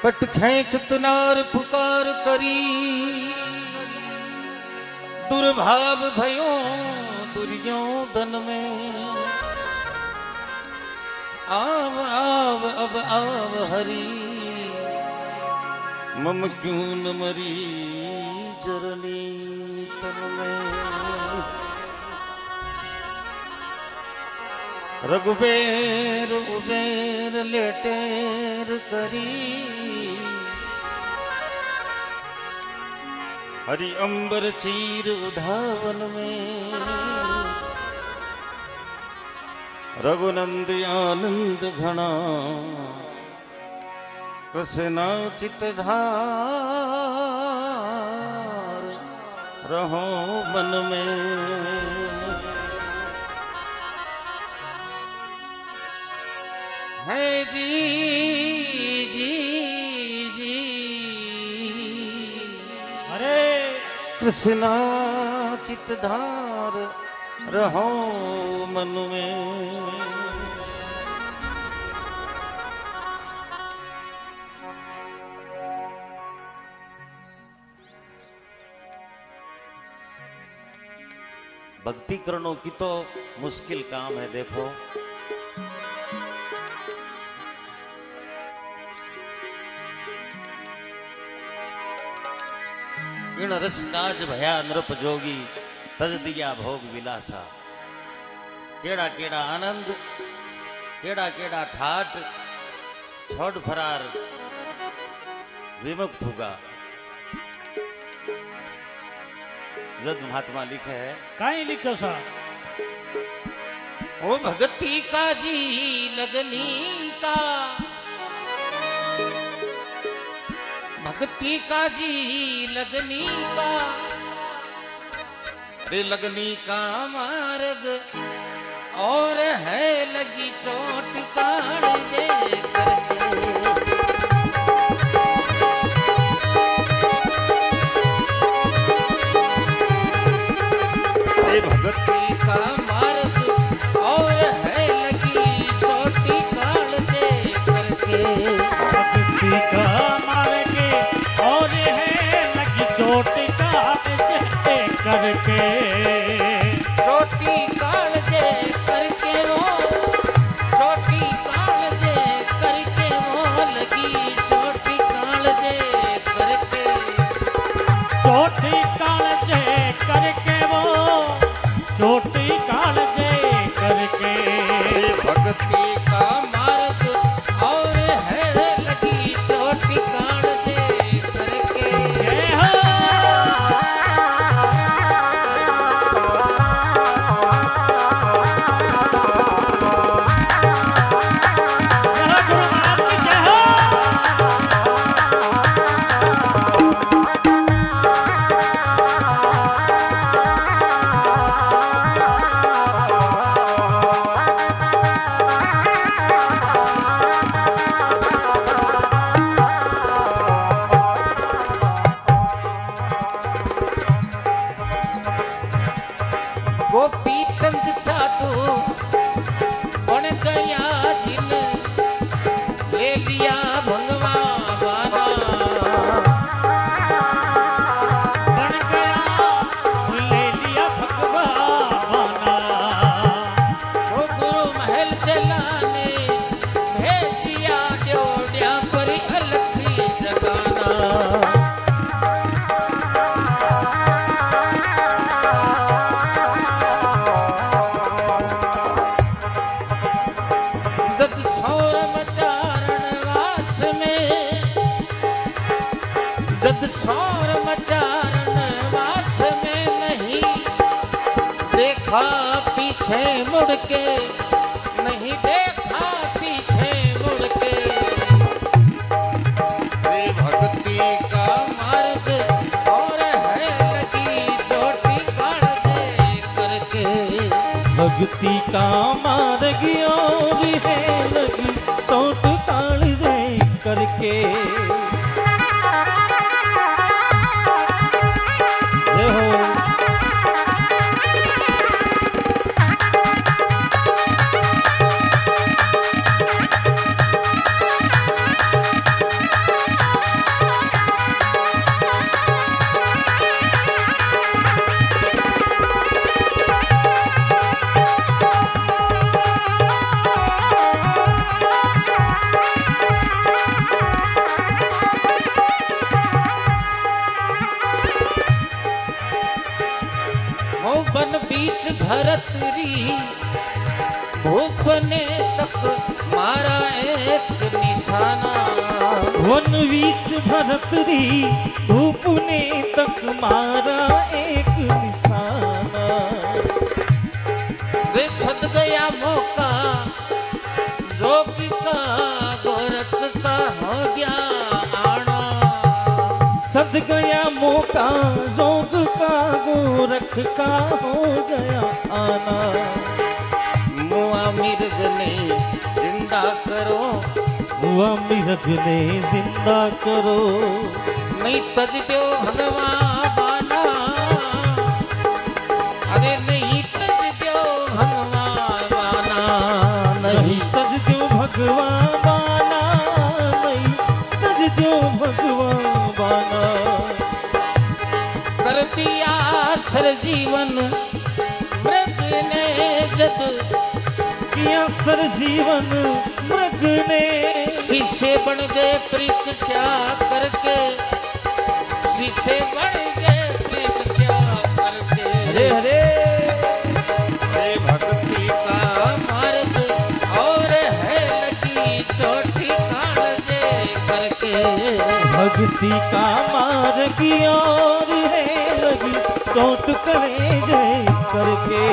पट खेच तुनार पुकार करी दुर्भाव भयो दुर्योधन में आव आव अब आव हरि मम क्यों न मरी जरनी तन में रघुबेर उबेर लेटेर करी हरि अंबर चीर उधावन में रघुनंद आनंद घना कृष्णा चितधार रहो मन में है जी जी जी अरे कृष्णा चितधार रहो मन में भक्ति करणों की तो मुश्किल काम है। देखो इन रसकाज भया नृप जोगी तज दिया भोग विलासा केड़ा केड़ा आनंद केड़ा केड़ा ठाट छोड़ फरार विमुक्त होगा। जद महात्मा लिखे है काई लिखो सा ओ भगती का जी लगनी का भक्ति का जी लगनी का रे लगनी का मार्ग और है लगी चोट काढ़ जे करके भक्ति का मार्ग और है लगी चोटी काढ़ जे करके भक्ति का मार्ग और है लगी चोटी काढ़ जे करके छोटी कालजे करके वो छोटी कालजे करके वो लगी छोटी कालजे करके चोटी काढ़ जे करके वो चोटी काढ़ जे करके भक्ति का मार्ग और है लगी छोटी कालजे करके जय हो गोपी चंद साधु बन गया जिन ले लिया भंगवा बाना बन गया ले लिया भगवाना वो गुरु महल चलाने भेजिया ड्योड्या पर अलखी जगाना जद सौर मचारण वास में जद सौर मचारण वास में नहीं देखा पीछे मुड़ के नहीं देखा पीछे मुड़ के रे भक्ति का मार्ग और है लगी चोटी काढ़ करके भक्ति का मार्ग और है लगी चोट काढ़ जे करके जय हो निशाना। वन बीच भरत री धूप ने तक मारा एक निशाना। रे सद गया मौका जोग का गोरख का हो गया आना। सद गया मौका जोग का गोरख का हो गया आना। मुआ मिर्ग ने जिंदा करो, हुआ मिर्ग ने जिंदा करो, नहीं तज दो भगवान बाना। अरे नहीं तज दो भगवान बाना, नहीं तज दो भगवान बाना, नहीं तज दो भगवान बाना। कर दिया सर जीवन मृग ने जद, किया सर जीवन मृग ने। शीशे बन गए परीक्षा करके, शीशे बन गए परीक्षा करके। हरे हरे हरे भक्ति का मार्ग और है लगी चोटी कालजे करके। भक्ति का मार्ग और है लगी चोट करे जय करके।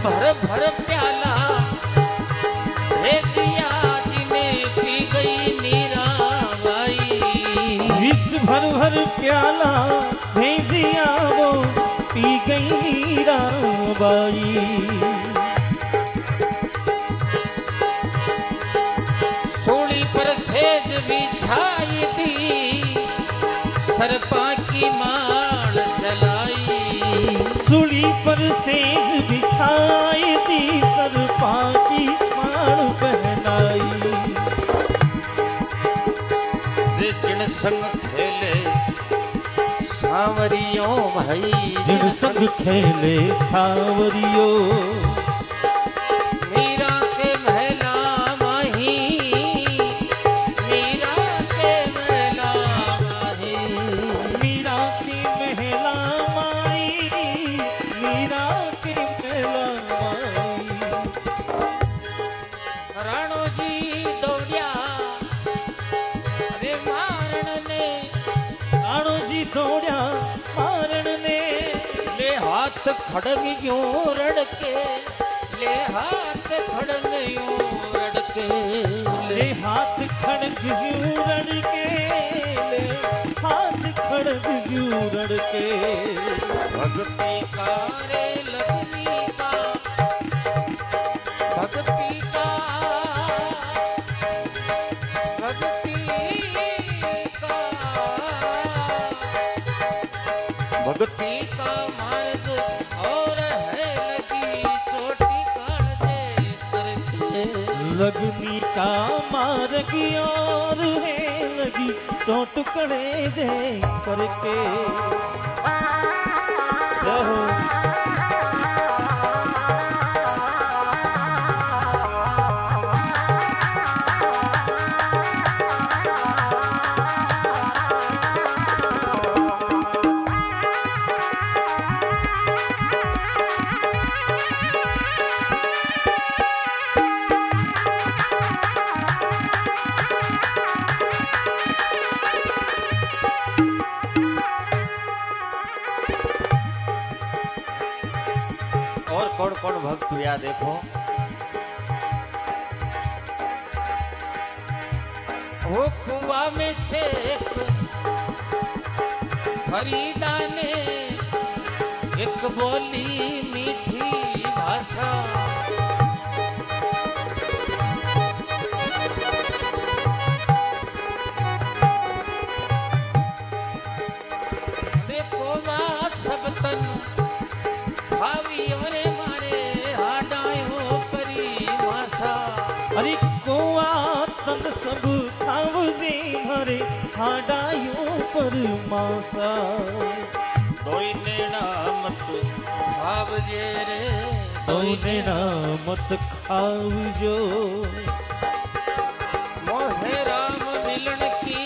भर भर प्याला भेजिया जिन्हें पी गई मीराबाई। विष भर भर प्याला भेजिया वो पी गई मीराबाई। सूली पर सेज बिछाई थी सरपा की माल चलाई। सूली पर सेज बिछाई थी सरपा की माल पहनाई। जिन संग खेले सावरियों भाई, जिन संग खेले सावरियों। मीरा के महला माही, मीरा के महला माही। मीरा की महला माई, मीरा की महला माई। राणो जी दौड़िया अरे मारण ने, राणो जी दौड़िया मारण ने। ले हाथ खड़ग यूं रड़के, ले हाथ खड़ग यूं रड़के। ले हाथ खड़ग यूं रड़के, ले हाथ खड़ग यूं रड़के। भक्ति का रे लक्ष्मी का, भक्ति का, भक्ति का, भक्ति का मार्ग और है लगी चोटी कालजे करके। लगनी का मार्ग और है लगी चोट कड़े जे करके। रहो और कौन कौन भक्त हुआ देखो। वो कुआ में से फरीदा ने एक बोली मीठी भाषा, देखो मां सब तन खावी अरे मारे हाडायो परी भाषा। अरे कोआ तन सब खावजे हरे हाडायो पर मासा। दोई नेना मत खावजे रे, दोई नेना मत खावजो। मोहे राम मिलन की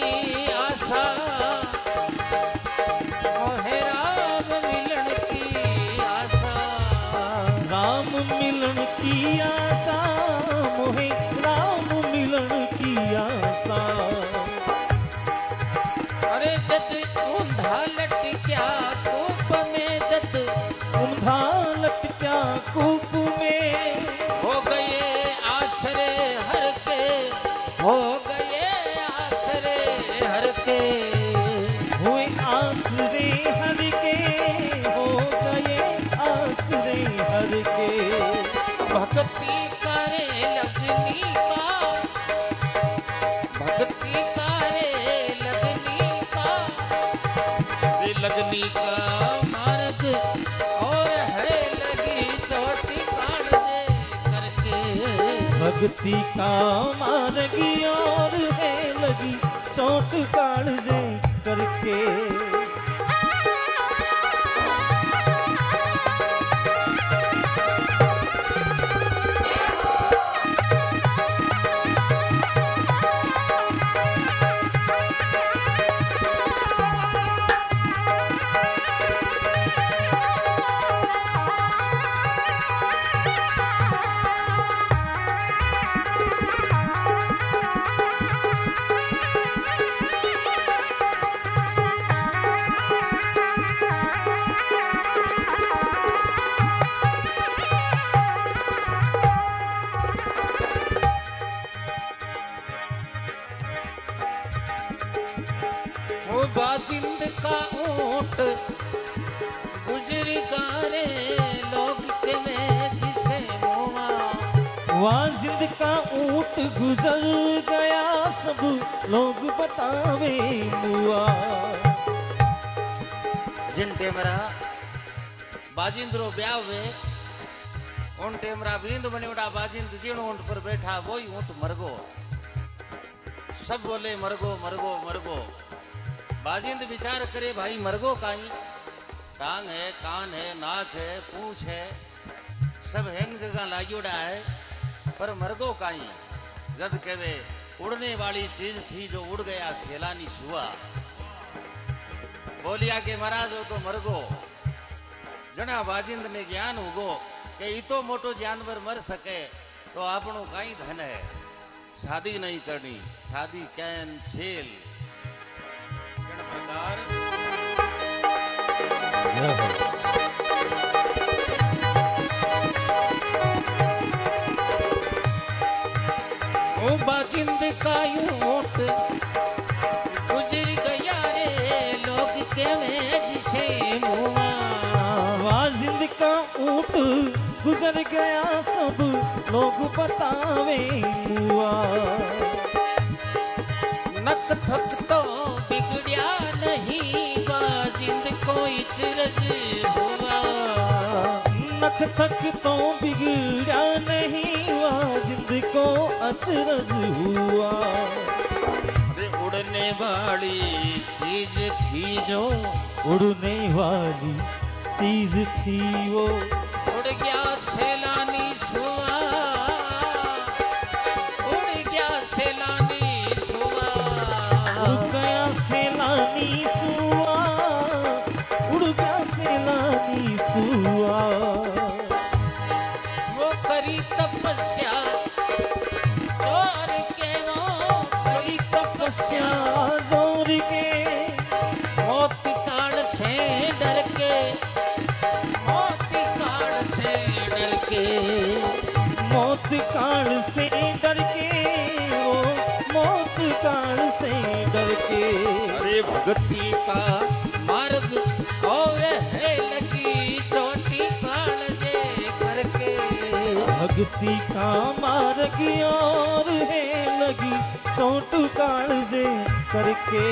आशा, मोहे राम मिलन की आशा। राम मिलन की आशा, मोहे राम मिलन की आशा। अरे जद ऊंधा लटक्या कूप में, जद ऊंधा लटक्या कूप में, हो गए आसरे हर के, हो गए आसरे हर के, हुए आसरे हर के, हो गए आसरे हर के। भक्ति करे लगनी का, भक्ति करे लगनी का, ये लगनी का मार्ग और है लगी चोटी काढ़े करके। भक्ति का मार्ग और है लगी चोट काढ़े करके। वो बाजिंद का ऊंट गुजर गारे लोग के में जिसे मुआ। वाजिंद का ऊंट गुजर गया सब लोग बतावे मुआ। जिन टेमरा बाजिंद्रो ब्यावे उन टेमरा बींद बनेवड़ा बाजिंद जिन ऊंट पर बैठा वही ऊंट मरगो। सब बोले मरगो मरगो मरगो। बाजिंद विचार करे भाई मरगो काई, टांग है, कान है, नाक है, पूंछ है, सब हैंग जगह लागोड़ा है, पर मरगो काई। जद कहे उड़ने वाली चीज थी जो उड़ गया सैलानी सुआ। बोलिया के महाराज हो तो मरगो। जना बाजिंद ने ज्ञान उगो के इतो मोटो जानवर मर सके तो आपनो काई धन है। शादी नहीं करनी, शादी कैन छेल प्रकार। ओ बाजिंद का ऊंट गुजर गया रे लोग के में जिसे मुआ। वाजिंद का ऊंट गुजर गया सब लोग बतावे मुआ। नक थक तो बिगड़िया नहीं बाजिंद कोई चिरज हुआ। नख थक तो बिगड़ा नहीं वाजिंद को अचरज हुआ। अरे उड़ने वाली चीज थी जो, उड़ने वाली चीज थी वो, उड़ गया सैलानी सुआ, उड़ गया सैलानी सुआ। उड़ गया सैलानी सुआ, उड़ गया सैलानी सुआ। वो करी तपस्या जोर के, वो करी तपस्या जोर के, मौत काल से डर के, मौत काल से डर के, मौत काल से डर के, वो मौत काल से डर के। अरे भक्ति का मार्ग और है लगी चोटी कालजे करके। भक्ति का मार्ग और है लगी चोट कालजे करके।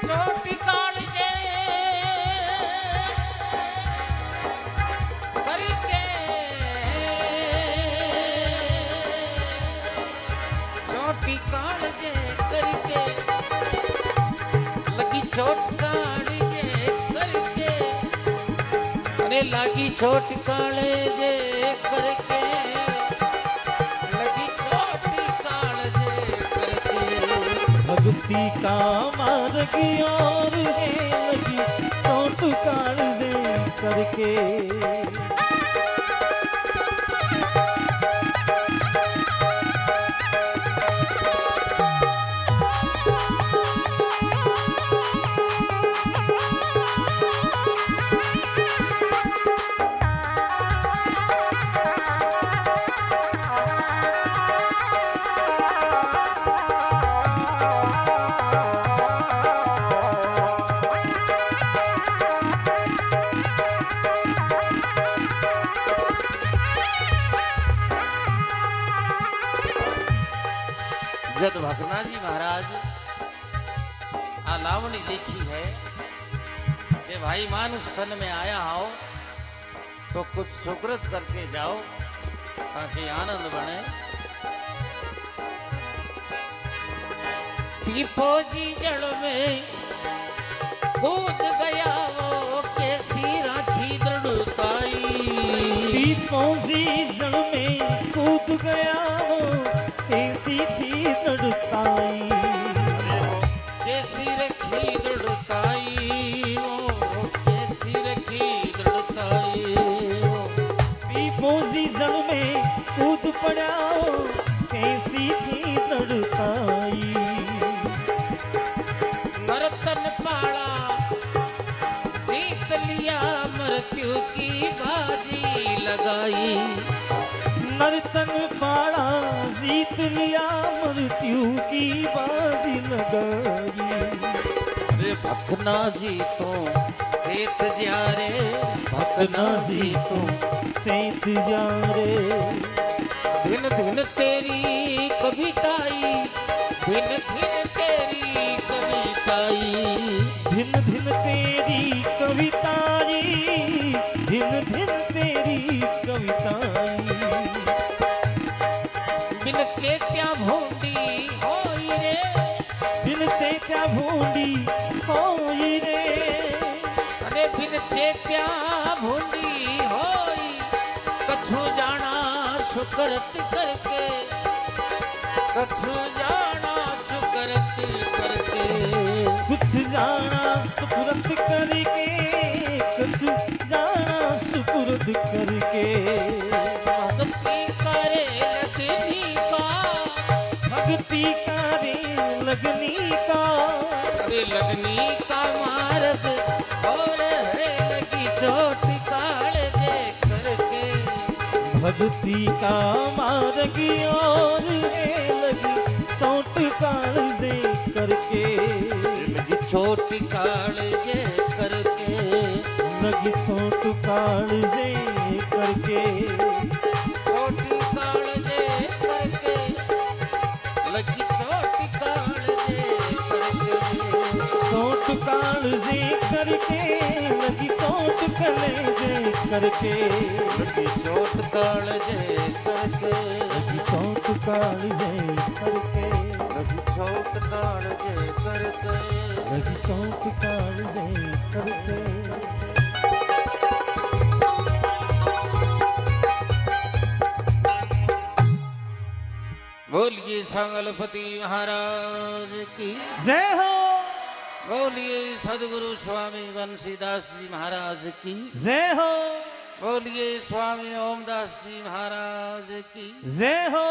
चोटी कालजे करके चोटी कालजे करके लगी चोट कालजे करके अरे लगी चोट कालजे करके लगी चोटी कालजे करके। भक्ति का मार्ग और है लगी चोट कालजे करके। जद भगना जी महाराज आलावनी देखी है कि भाई मानुष तन में आया हो तो कुछ सुकृत करके जाओ ताकि आनंद बने। पीपोजी जड़ में कूद गया वो कैसी राखी दृढ़ताई। पीपोजी जड़ में कूद गया वो कैसी थी दृढ़ताई। कैसी रखी दृढ़ताई वो कैसी रखी दृढ़ताई। पीपोजी जड़ में कूद पड़ा वो कैसी थी दृढ़ताई। नर्तन पाला जीत लिया मृत्यु की बाजी लगाई। नर्तन पाड़ा जीत लिया मृत्यु की बाजी लगाई। अरे भखना जी तो सेत जा रे भखना जी तो सेत जा रे। दिन दिन तेरी कविताई दिन दिन तेरी कविताई। दिन दिन तेरी कविताई दिन दिन तेरी कविताई। बिन से क्या भूंडी होई रे बिन से क्या भूंडी होई रे। अरे बिन से क्या भूंडी होई कछु जाना सुकरत करके कछु जाना सुकरत करके। कुछ जाना सुपुर्द करके कुछ जाना सुपुर्द करके। भक्ति करे लगनी का भक्ति करे लगनी का। अरे लगनी का मार्ग और है लगी चोट कालजे करके। भक्ति का मार्ग और है लगी चोट कालजे करके। लगी चोट कालजे करके लगी चोट कालजे करके। चोट कालजे करके लगी चोट कालजे करके। चोट कालजे करके लगी चोट कलेजे करके। लगी चोट कालजे करके लगी चोट कालजे करके। लगी चोट कालजे करके। लगी चोट कालजे करके। बोलिए संगलपति महाराज की जय हो। बोलिए सदगुरु स्वामी बंसीदास जी महाराज की जय हो। बोलिए स्वामी ओमदास जी महाराज की जय हो।